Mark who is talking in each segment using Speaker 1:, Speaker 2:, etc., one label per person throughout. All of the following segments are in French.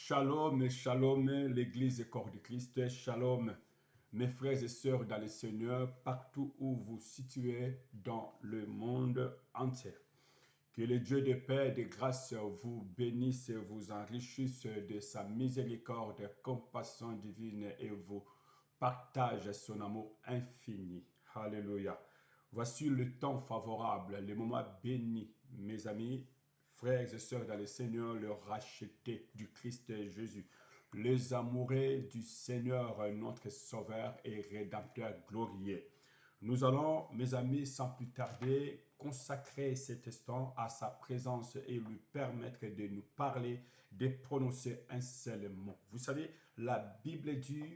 Speaker 1: Shalom, shalom, l'Église et corps du Christ, shalom, mes frères et sœurs dans le Seigneur, partout où vous vous situez dans le monde entier. Que le Dieu de paix et de grâce vous bénisse et vous enrichisse de sa miséricorde, compassion divine et vous partage son amour infini. Alléluia. Voici le temps favorable, le moment béni, mes amis, frères et sœurs dans le Seigneur, le racheté du Christ Jésus, les amoureux du Seigneur, notre Sauveur et Rédempteur glorieux. Nous allons, mes amis, sans plus tarder, consacrer cet instant à sa présence et lui permettre de nous parler, de prononcer un seul mot. Vous savez, la Bible dit,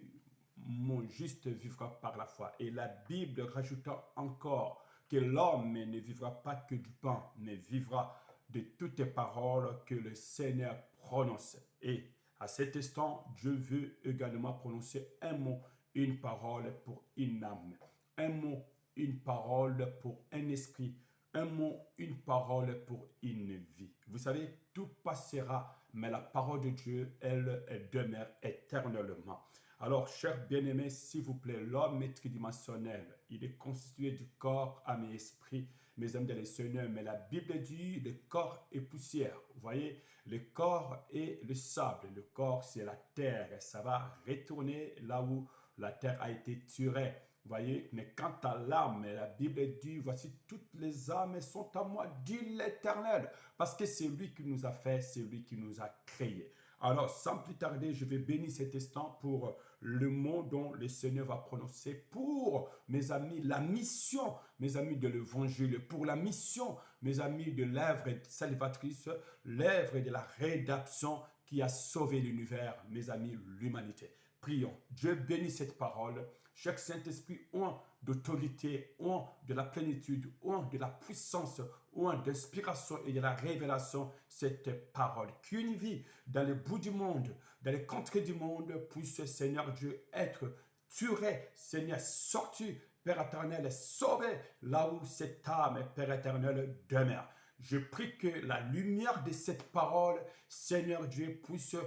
Speaker 1: mon juste vivra par la foi. Et la Bible rajouta encore que l'homme ne vivra pas que du pain, mais vivra de toutes les paroles que le Seigneur prononce. Et à cet instant, Dieu veut également prononcer un mot, une parole pour une âme. Un mot, une parole pour un esprit. Un mot, une parole pour une vie. Vous savez, tout passera, mais la parole de Dieu, elle demeure éternellement. Alors, chers bien-aimés, s'il vous plaît, l'homme est tridimensionnel. Il est constitué du corps, âme et esprit, mes amis dans le Seigneur. Mais la Bible dit, le corps est poussière. Vous voyez, le corps est le sable. Le corps, c'est la terre. Ça va retourner là où la terre a été tirée. Vous voyez, mais quant à l'âme, la Bible dit, voici toutes les âmes sont à moi, dit l'Éternel. Parce que c'est lui qui nous a fait, c'est lui qui nous a créés. Alors, sans plus tarder, je vais bénir cet instant pour le mot dont le Seigneur va prononcer pour, mes amis, la mission, mes amis de l'Évangile, pour la mission, mes amis de l'œuvre salvatrice, l'œuvre de la rédemption qui a sauvé l'univers, mes amis, l'humanité. Prions. Dieu bénit cette parole. Chaque Saint-Esprit, oint d'autorité, oint de la plénitude, oint de la puissance, oint d'inspiration et de la révélation, cette parole. Qu'une vie dans le bout du monde, dans les contrées du monde, puisse, Seigneur Dieu, être tirée, Seigneur, sortie, Père éternel, sauvée là où cette âme, Père éternel, demeure. Je prie que la lumière de cette parole, Seigneur Dieu, puisse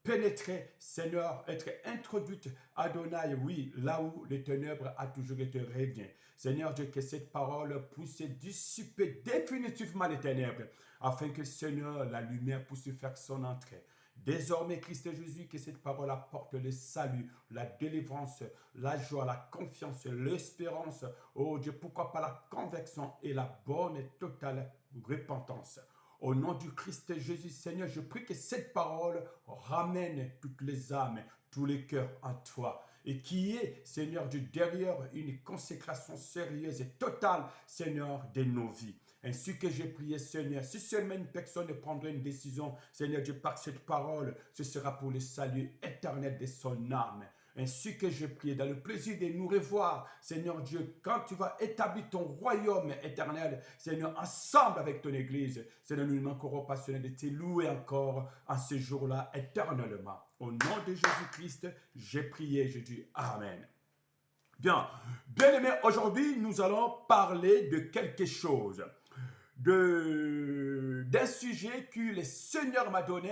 Speaker 1: pénétrer, Seigneur, être introduite, Adonai, oui, là où les ténèbres a toujours été régné. Seigneur Dieu, que cette parole puisse dissiper définitivement les ténèbres, afin que, Seigneur, la lumière puisse faire son entrée. Désormais, Christ Jésus, que cette parole apporte le salut, la délivrance, la joie, la confiance, l'espérance. Oh Dieu, pourquoi pas la conviction et la bonne et totale repentance. Au nom du Christ Jésus, Seigneur, je prie que cette parole ramène toutes les âmes, tous les cœurs en toi. Et qui est, Seigneur Dieu, derrière une consécration sérieuse et totale, Seigneur, de nos vies. Ainsi que j'ai prié, Seigneur, si seulement une personne prendrait une décision, Seigneur Dieu, par cette parole, ce sera pour le salut éternel de son âme. Ainsi que je prie, dans le plaisir de nous revoir, Seigneur Dieu, quand tu vas établir ton royaume éternel, Seigneur, ensemble avec ton Église, Seigneur, nous ne manquerons pas, Seigneur, de te louer encore en ce jour-là éternellement. Au nom de Jésus-Christ, j'ai prié, je dis Amen. Bien, bien-aimés, aujourd'hui, nous allons parler de quelque chose, d'un sujet que le Seigneur m'a donné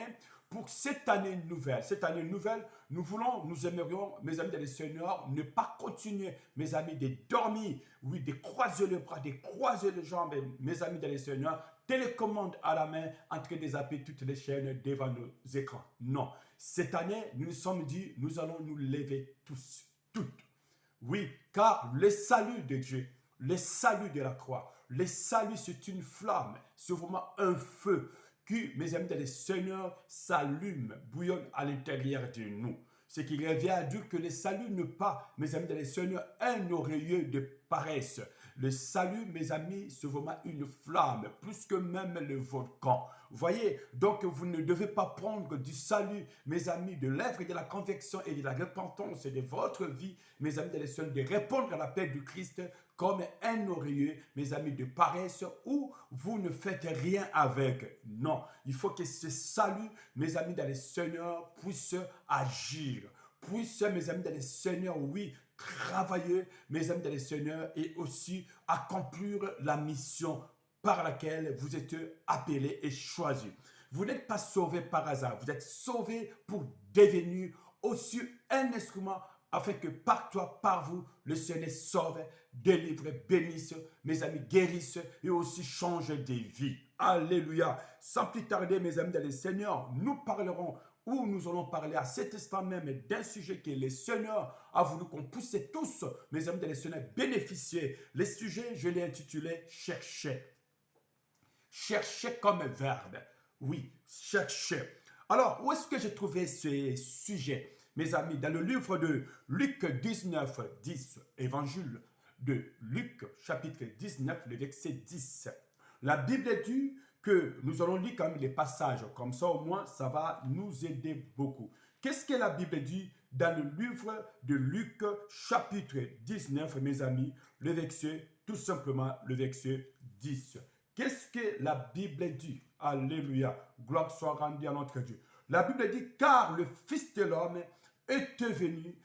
Speaker 1: pour cette année nouvelle. Cette année nouvelle, nous aimerions, mes amis dans le Seigneur, ne pas continuer, mes amis, de dormir, oui, de croiser les bras, de croiser les jambes, mes amis dans le Seigneur, télécommande à la main, en train de zapper toutes les chaînes devant nos écrans. Non, cette année, nous nous sommes dit, nous allons nous lever tous, toutes. Oui, car le salut de Dieu, le salut de la croix, le salut c'est une flamme, c'est vraiment un feu qui, mes amis dans le Seigneur, s'allume, bouillonne à l'intérieur de nous. Ce qui revient à dire que le salut n'est pas, mes amis dans le Seigneur, un oreiller de paresse. Le salut, mes amis, c'est vraiment une flamme, plus que même le volcan. Vous voyez, donc vous ne devez pas prendre du salut, mes amis, de l'œuvre et de la conviction et de la repentance de votre vie, mes amis dans le Seigneur, de répondre à l'appel du Christ comme un oreiller, mes amis, de paresse, où vous ne faites rien avec. Non, il faut que ce salut, mes amis dans le Seigneur, puisse agir. Puisse, mes amis dans le Seigneur, oui, travailler, mes amis dans le Seigneur, et aussi accomplir la mission par laquelle vous êtes appelés et choisis. Vous n'êtes pas sauvé par hasard. Vous êtes sauvé pour devenir aussi un instrument afin que par toi, par vous, le Seigneur sauve, délivre, bénisse, mes amis, guérisse et aussi change des vies. Alléluia. Sans plus tarder, mes amis dans le Seigneur, nous parlerons où nous allons parler à cet instant même d'un sujet que le Seigneur a voulu qu'on puisse tous, mes amis dans le Seigneur, bénéficier. Le sujet, je l'ai intitulé « Chercher ». Chercher comme verbe. Oui, chercher. Alors, où est-ce que j'ai trouvé ce sujet? Mes amis, dans le livre de Luc 19, 10, évangile de Luc, chapitre 19, le verset 10. La Bible dit que nous allons lire quand même les passages, comme ça au moins ça va nous aider beaucoup. Qu'est-ce que la Bible dit dans le livre de Luc, chapitre 19, mes amis, le verset, tout simplement le verset 10. Qu'est-ce que la Bible dit? Alléluia, gloire soit rendue à notre Dieu. La Bible dit, car le Fils de l'homme est venu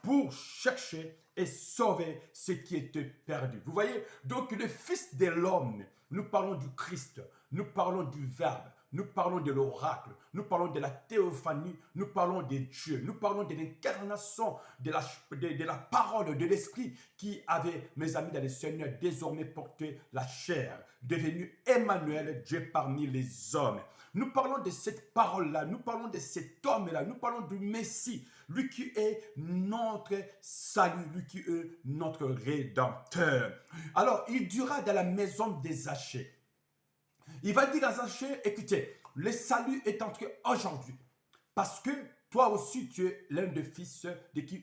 Speaker 1: pour chercher et sauver ce qui était perdu. Vous voyez, donc le Fils de l'homme, nous parlons du Christ, nous parlons du Verbe, nous parlons de l'oracle, nous parlons de la théophanie, nous parlons de Dieu, nous parlons de l'incarnation de la parole de l'Esprit qui avait, mes amis dans le Seigneur, désormais porté la chair, devenu Emmanuel, Dieu parmi les hommes. Nous parlons de cette parole-là, nous parlons de cet homme-là, nous parlons du Messie, lui qui est notre salut, lui qui est notre Rédempteur. Alors, il dira dans la maison des Zachée. Il va dire à Zachée, écoutez, le salut est entré aujourd'hui, parce que toi aussi, tu es l'un des fils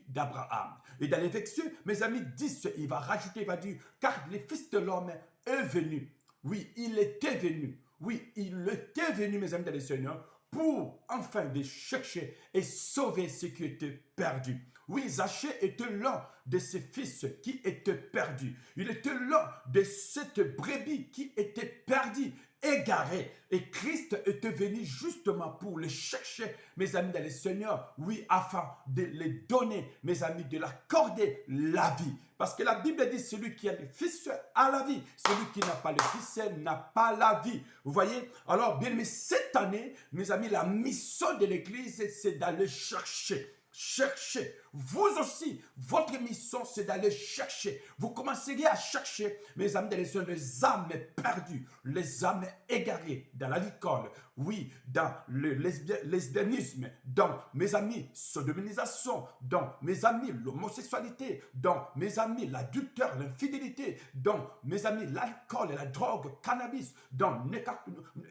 Speaker 1: d'Abraham. Et dans les versets, mes amis, 10, il va rajouter, il va dire, car le Fils de l'homme est venu. Oui, il était venu. Oui, il était venu, mes amis dans le Seigneur, pour enfin de chercher et sauver ce qui était perdu. Oui, Zachée était l'un de ses fils qui était perdu. Il était l'un de cette brebis qui était perdue, égarée. Et Christ était venu justement pour le chercher, mes amis dans le Seigneur, oui, afin de les donner, mes amis, de l'accorder la vie. Parce que la Bible dit, celui qui a le Fils a la vie. Celui qui n'a pas le Fils n'a pas la vie. Vous voyez? Alors, bien, mais cette année, mes amis, la mission de l'Église, c'est d'aller chercher. Cherchez. Vous aussi, votre mission, c'est d'aller chercher. Vous commencerez à chercher, mes amis, dans les âmes perdues, les âmes égarées, dans l'alcool, oui, dans le lesbianisme, dans, mes amis, sodomisation, dans, mes amis, l'homosexualité, dans, mes amis, l'adultère, l'infidélité, dans, mes amis, l'alcool et la drogue, cannabis, dans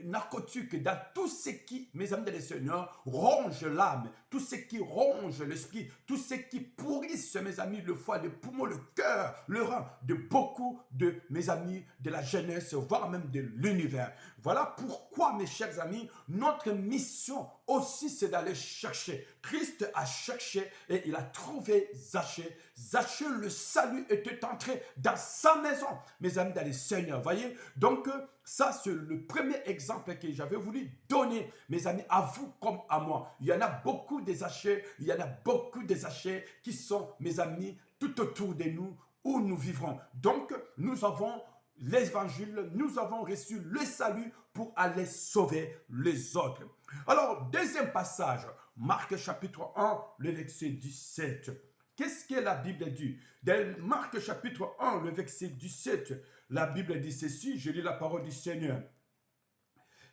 Speaker 1: narcotiques, dans tout ce qui, mes amis, dans le Seigneur, ronge l'âme, tout ce qui ronge l'esprit, tout ce qui pourrissent, mes amis, le foie, le poumon, le cœur, le rein de beaucoup de mes amis de la jeunesse, voire même de l'univers. Voilà pourquoi, mes chers amis, notre mission aussi, c'est d'aller chercher. Christ a cherché et il a trouvé Zachée. Zachée, le salut était entré dans sa maison, mes amis, dans le Seigneur. Voyez, donc, ça, c'est le premier exemple que j'avais voulu donner, mes amis, à vous comme à moi. Il y en a beaucoup des Zachée, il y en a beaucoup des Zachée qui sont, mes amis, tout autour de nous, où nous vivrons. Donc, nous avons l'évangile, nous avons reçu le salut pour aller sauver les autres. Alors, deuxième passage, Marc chapitre 1, le verset 17. Qu'est-ce que la Bible dit? Dans Marc chapitre 1, le verset 17, la Bible dit ceci, je lis la parole du Seigneur.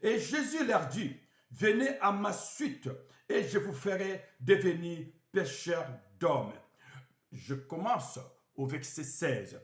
Speaker 1: Et Jésus leur dit, venez à ma suite et je vous ferai devenir pécheurs d'hommes. Je commence au verset 16.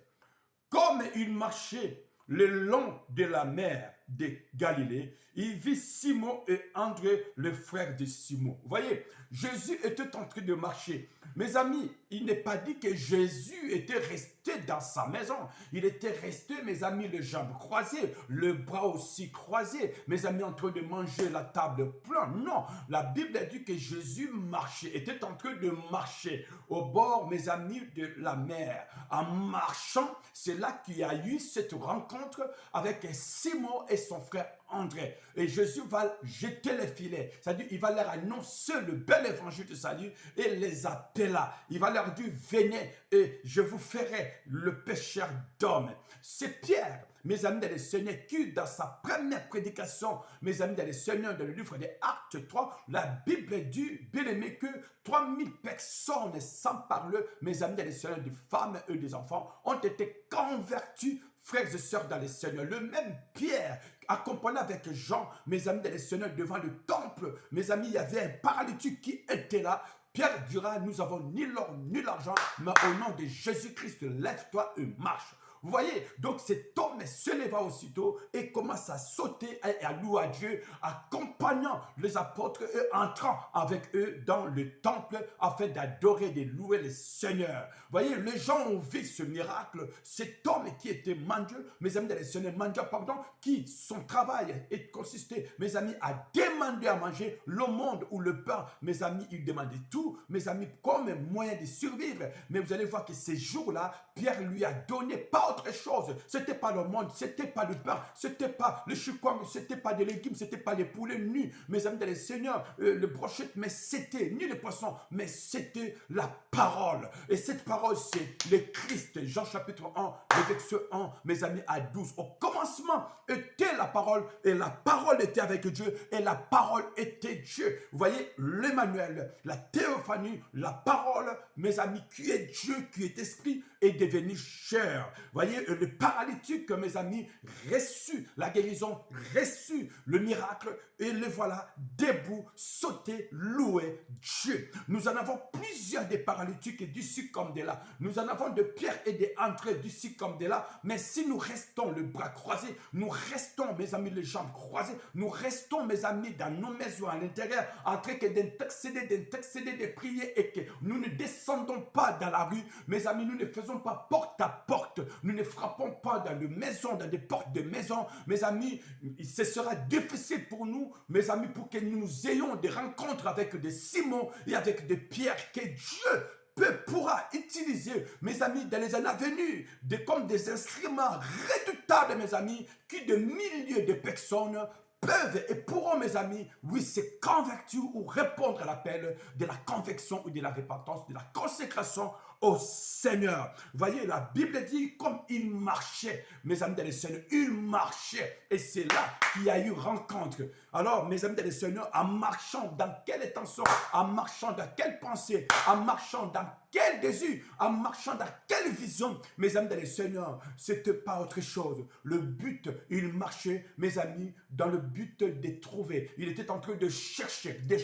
Speaker 1: Comme il marchait le long de la mer de Galilée, il vit Simon et André, le frère de Simon. Vous voyez, Jésus était en train de marcher. Mes amis, il n'est pas dit que Jésus était resté dans sa maison. Il était resté, mes amis, les jambes croisées, le bras aussi croisé, mes amis, en train de manger la table pleine. Non, la Bible dit que Jésus marchait, était en train de marcher au bord, mes amis, de la mer. En marchant, c'est là qu'il y a eu cette rencontre avec Simon et son frère André. Et Jésus va jeter les filets. C'est-à-dire, il va leur annoncer le bel évangile de salut et les appela. Il va leur dire, venez et je vous ferai le pécheur d'hommes. C'est Pierre. mes amis dans le Seigneur, qui dans sa première prédication, mes amis dans le Seigneur, dans le livre des Actes 3, la Bible dit, bien aimé, que 3000 personnes, sans parler, mes amis dans le Seigneur, des femmes et des enfants, ont été convertis, frères et sœurs dans le Seigneur. Le même Pierre, accompagné avec Jean, mes amis dans le Seigneur, devant le temple, mes amis, il y avait un paralytique qui était là. Pierre dira, nous avons ni l'or ni l'argent, mais au nom de Jésus-Christ, lève-toi et marche. Vous voyez, donc cet homme se leva aussitôt et commence à sauter et à louer à Dieu, accompagnant les apôtres et entrant avec eux dans le temple afin d'adorer, de louer le Seigneur. Vous voyez, les gens ont vu ce miracle. Cet homme qui était mendiant, mes amis, le Seigneur, mendiant, pardon, qui son travail consistait, mes amis, à demander à manger le monde ou le pain. Mes amis, il demandait tout, mes amis, comme moyen de survivre. Mais vous allez voir que ces jours-là, Pierre lui a donné pas autre chose. C'était pas le monde, c'était pas le pain, c'était pas le chikwang, c'était pas des légumes, c'était pas les poulets nus, mes amis dans le Seigneur, le brochette, mais c'était ni les poissons, mais c'était la parole. Et cette parole, c'est le Christ. Jean chapitre 1, verset 1, mes amis, à 12. Au commencement était la parole, et la parole était avec Dieu, et la parole était Dieu. Vous voyez, l'Emmanuel, la théophanie, la parole, mes amis, qui est Dieu, qui est esprit, est devenu chair. Voyez, le paralytique, mes amis, reçu la guérison, reçu le miracle, et le voilà debout, sauter, louer Dieu. Nous en avons plusieurs des paralytiques d'ici comme de là. Nous en avons de Pierre et des André d'ici comme de là. Mais si nous restons le bras croisé, nous restons, mes amis, les jambes croisées, nous restons, mes amis, dans nos maisons à l'intérieur, en train d'intercéder, de prier, et que nous ne descendons pas dans la rue, mes amis, nous ne faisons pas porte à porte, nous ne frappons pas dans des maisons, dans des portes de maisons, mes amis, ce sera difficile pour nous, mes amis, pour que nous ayons des rencontres avec des Simons et avec des Pierres que Dieu pourra utiliser, mes amis, dans les années à venir, comme des instruments redoutables, mes amis, qui de milliers de personnes peuvent et pourront, mes amis, oui, se convertir ou répondre à l'appel de la conviction ou de la repentance, de la consécration au Seigneur. Voyez, la Bible dit, comme il marchait, mes amis dans le Seigneur, il marchait. Et c'est là qu'il y a eu rencontre. Alors, mes amis dans le Seigneur, en marchant dans quelle intention, en marchant dans quelle pensée, en marchant dans quel désir, en marchant dans quelle vision, mes amis dans le Seigneur, c'était pas autre chose. Le but, il marchait, mes amis, dans le but de trouver. Il était en train de chercher des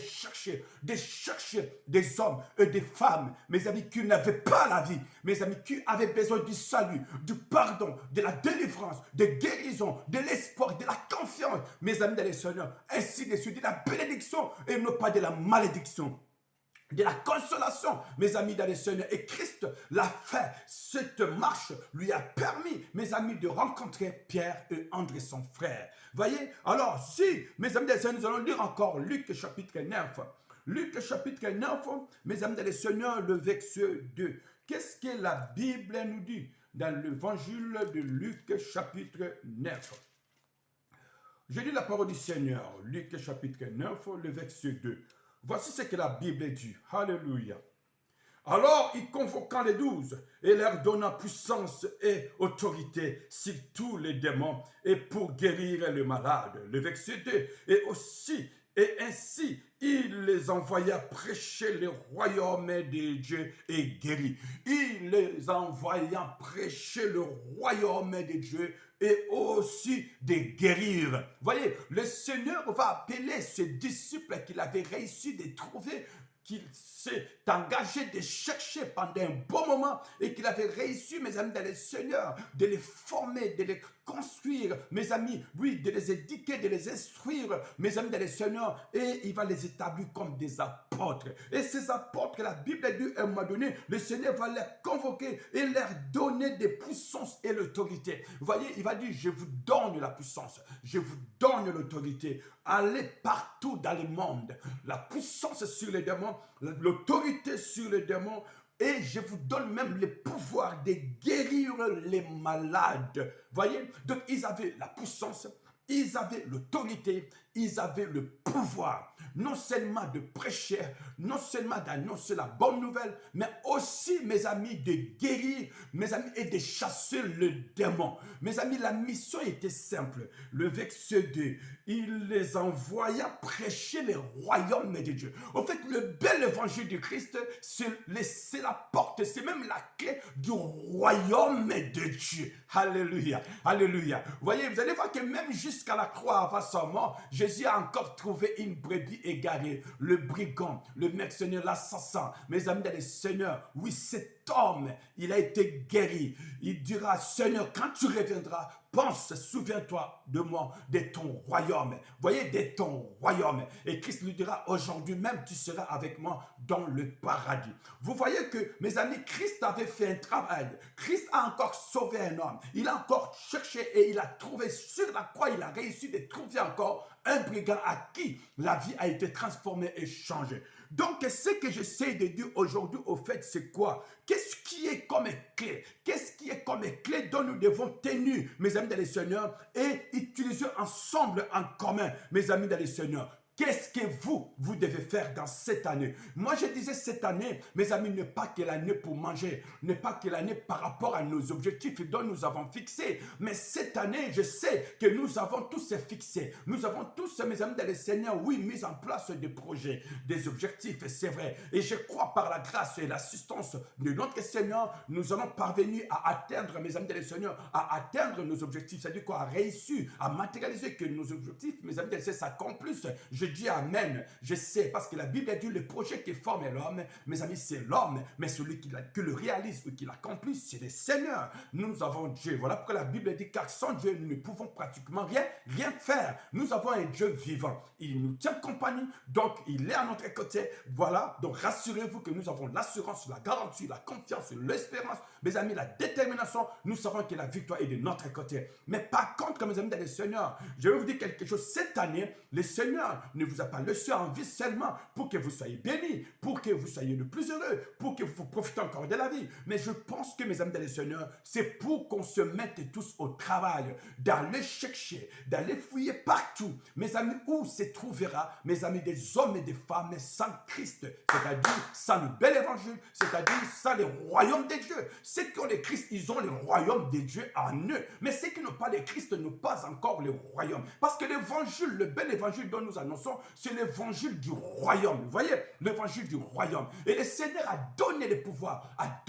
Speaker 1: hommes et des femmes, mes amis, qui n'avaient pas la vie, mes amis, qui avaient besoin du salut, du pardon, de la délivrance, de guérison, de l'espoir, de la confiance, mes amis dans le Seigneur, ainsi de suite, de la bénédiction et non pas de la malédiction. De la consolation, mes amis dans le Seigneur. Et Christ l'a fait. Cette marche lui a permis, mes amis, de rencontrer Pierre et André, son frère. Voyez, alors si, mes amis dans le Seigneur, nous allons lire encore Luc chapitre 9. Luc chapitre 9, mes amis dans le Seigneur, le verset 2. Qu'est-ce que la Bible nous dit dans l'évangile de Luc chapitre 9? Je lis la parole du Seigneur, Luc chapitre 9, le verset 2. Voici ce que la Bible dit. Alléluia. Alors, il convoqua les 12 et leur donna puissance et autorité sur tous les démons et pour guérir les malades. Le verset 2. Et ainsi, il les envoya prêcher le royaume de Dieu et guérit. Il les envoya prêcher le royaume de Dieu et aussi de guérir. Voyez, le Seigneur va appeler ses disciples qu'il avait réussi de trouver, qu'il s'est engagé de chercher pendant un bon moment et qu'il avait réussi, mes amis, dans le Seigneur, de les former, de les construire, mes amis, oui, de les éduquer, de les instruire, mes amis, dans le Seigneur, et il va les établir comme des apôtres. Et ces apôtres, la Bible dit, à un moment donné, le Seigneur va les convoquer et leur donner des puissances et l'autorité. Vous voyez, il va dire, je vous donne la puissance, je vous donne l'autorité. Allez partout dans le monde, la puissance sur les démons, l'autorité sur les démons, et je vous donne même le pouvoir de guérir les malades. Voyez, donc ils avaient la puissance, ils avaient l'autorité, ils avaient le pouvoir. non seulement de prêcher, non seulement d'annoncer la bonne nouvelle, mais aussi, mes amis, de guérir, mes amis, et de chasser le démon. Mes amis, la mission était simple. Le verset 2, il les envoya prêcher les royaumes de Dieu. En fait, le bel évangile du Christ, c'est la porte, c'est même la clé du royaume de Dieu. Alléluia, alléluia. Vous voyez, vous allez voir que même jusqu'à la croix avant sa mort, Jésus a encore trouvé une brebis égarée, le brigand, le mercenaire, l'assassin. Mes amis, dans le Seigneur, oui, cet homme, il a été guéri. Il dira, Seigneur, quand tu reviendras, pense, souviens-toi de moi, de ton royaume. Voyez, de ton royaume. Et Christ lui dira, aujourd'hui même, tu seras avec moi dans le paradis. Vous voyez que, mes amis, Christ avait fait un travail. Christ a encore sauvé un homme. Il a encore cherché et il a trouvé sur la croix, il a réussi de trouver encore un brigand à qui la vie a été transformée et changée. Donc, ce que j'essaie de dire aujourd'hui, au fait, c'est quoi? Qu'est-ce qui est comme clé? Qu'est-ce qui est comme clé dont nous devons tenir, mes amis dans le Seigneur, et utiliser ensemble en commun, mes amis dans le Seigneur? Qu'est-ce que vous devez faire dans cette année? Moi, je disais cette année, mes amis, n'est pas que l'année pour manger, n'est pas que l'année par rapport à nos objectifs dont nous avons fixés. Mais cette année, je sais que nous avons tous fixés. Nous avons tous, mes amis, dans le Seigneur, oui, mis en place des projets, des objectifs, c'est vrai. Et je crois par la grâce et l'assistance de notre Seigneur, nous allons parvenir à atteindre, mes amis, dans le Seigneur, à atteindre nos objectifs. C'est-à-dire quoi? À réussir, à matérialiser que nos objectifs, mes amis, dans le Seigneur, s'accomplissent. Je dis amen, je sais, parce que la Bible a dit le projet qui forme l'homme, mes amis, c'est l'homme, mais celui qui le réalise ou qui l'accomplit, c'est le Seigneur. Nous avons Dieu. Voilà pourquoi la Bible dit, car sans Dieu, nous ne pouvons pratiquement rien faire. Nous avons un Dieu vivant. Il nous tient compagnie, donc il est à notre côté. Voilà, donc rassurez-vous que nous avons l'assurance, la garantie, la confiance, l'espérance, mes amis, la détermination. Nous savons que la victoire est de notre côté. Mais par contre, mes amis, dans le Seigneur, je vais vous dire quelque chose. Cette année, le Seigneur ne vous a pas laissé en vie seulement pour que vous soyez bénis, pour que vous soyez le plus heureux, pour que vous profitez encore de la vie. Mais je pense que, mes amis dans le Seigneur, c'est pour qu'on se mette tous au travail, d'aller chercher, d'aller fouiller partout, mes amis, où se trouvera, mes amis, des hommes et des femmes sans Christ, c'est-à-dire sans le bel évangile, c'est-à-dire sans le royaume de Dieu. Ceux qui ont le Christ, ils ont le royaume de Dieu en eux. Mais ceux qui n'ont pas le Christ n'ont pas encore le royaume. Parce que l'évangile, le bel évangile dont nous annonçons, c'est l'évangile du royaume. Vous voyez, l'évangile du royaume. Et le Seigneur a donné le pouvoir, a donné